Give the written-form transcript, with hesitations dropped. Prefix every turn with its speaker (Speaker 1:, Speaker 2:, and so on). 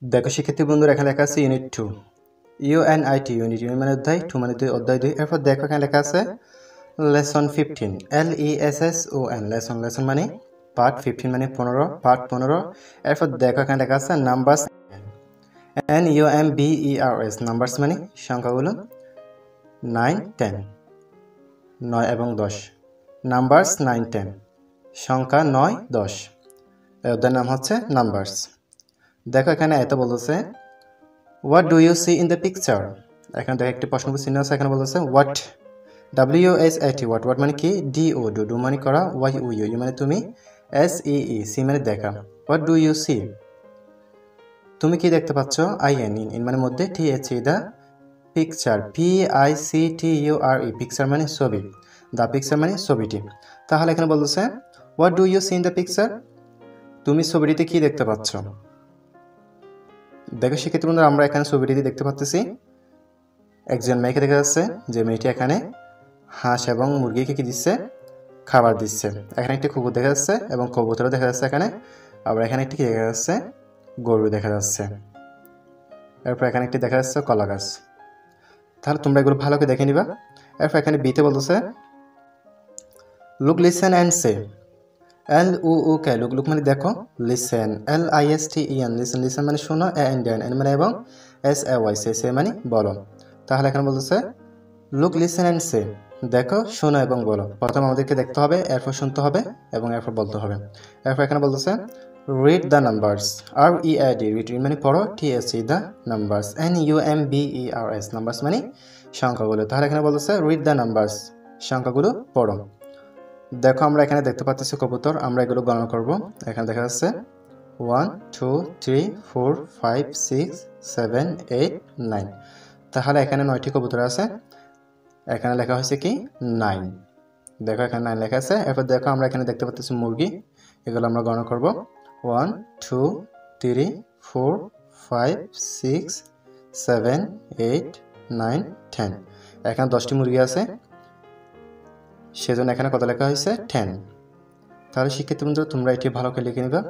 Speaker 1: দেখো শিক্ষার্থী বন্ধুরা, এখানে লেখা আছে ইউনিট 2 ইউএনআইটি ইউনিট মানে অধ্যায় 2 মানে 2 অধ্যায় 2। এরপর দেখো এখানে লেখা আছে লেসন 15 LESSON লেসন মানে পার্ট 15 মানে 15 পার্ট 15। এরপর দেখো এখানে লেখা আছে নাম্বারস NUMBERS নাম্বারস মানে সংখ্যাগুলো 9 10 9 এবং 10 নাম্বারস 9 10 সংখ্যা 9 10। এই অধ্যায়ের নাম হচ্ছে নাম্বারস। দেখো এখানে এত বলতেছে what do you see in the picture. এখানে দেখো একটি প্রশ্ন চিহ্ন আছে, এখানে বলতেছে হোয়াট WHAT হোয়াট হোয়াট মানে কি, DO ডু ডু মানে করা, YOU মানে তুমি, SEE সি মানে দেখা। হোয়াট ডু ইউ সি তুমি কি দেখতে পাচ্ছ, IN ইন মানে মধ্যে, THE the picture PICTURE picture মানে ছবি, দা পিকচার মানে ছবিটি। তাহলে এখানে বলতেছে what do you see in the picture তুমি ছবিটিতে কি দেখতে পাচ্ছ। দেখো শিক্ষার্থী বন্ধুরা, আমরা এখানে ছবিটিতে দেখতে পাচ্ছি একজন মেয়েকে দেখা যাচ্ছে, যে মেয়েটি এখানে হাঁস এবং মুরগিকে কি দিচ্ছে, খাবার দিচ্ছে। এখানে একটি কুকুর দেখা যাচ্ছে এবং কবুতরও দেখা যাচ্ছে এখানে। আবার এখানে একটি কি দেখা যাচ্ছে, গরু দেখা যাচ্ছে। এরপর এখানে একটি দেখা যাচ্ছে কলা গাছ। তাহলে তোমরা এগুলো ভালো করে দেখে নিবা। এরপর এখানে বিতে বলতেছে look listen and say LUK look look মানে দেখো, লিসেন LISTEN লিসেন লিসেন মানে শোনো, এন মানে এবং SAY সে মানে বলো। তাহলে এখানে বলতেছে লুক লিসেন অ্যান্ড সে দেখো শোনো এবং বলো। প্রথমে আমাদেরকে দেখতে হবে, এরপর শুনতে হবে এবং এরপর বলতে হবে। এরপর এখানে বলতেছে read the numbers READ read মানে পড়ো, THE the numbers NUMBERS numbers মানে সংখ্যাগুলো। তাহলে এখানে বলতেছে রিড দ্য নাম্বারস সংখ্যাগুলো পড়ো। দেখো আমরা এখানে দেখতে পাচ্ছি কবুতর, আমরা এগুলো গণনা করব। এখানে দেখা যাচ্ছে 1 2 3 4 5 6 7 8 9। তাহলে এখানে 9টি কবুতর আছে। এখানে লেখা হয়েছে কি 9। দেখো এখানে 9 লেখা আছে। এরপর দেখো আমরা এখানে দেখতে পাচ্ছি মুরগি, এগুলো আমরা গণনা করব 1 2 3 4 5 6 7 8 9 10। এখানে 10টি মুরগি আছে, সেজন্য এখানে কত লেখা হয়েছে 10। তাহলে শিক্ষার্থী বন্ধুরা তোমরা এটি ভালো করে লিখে নিবা।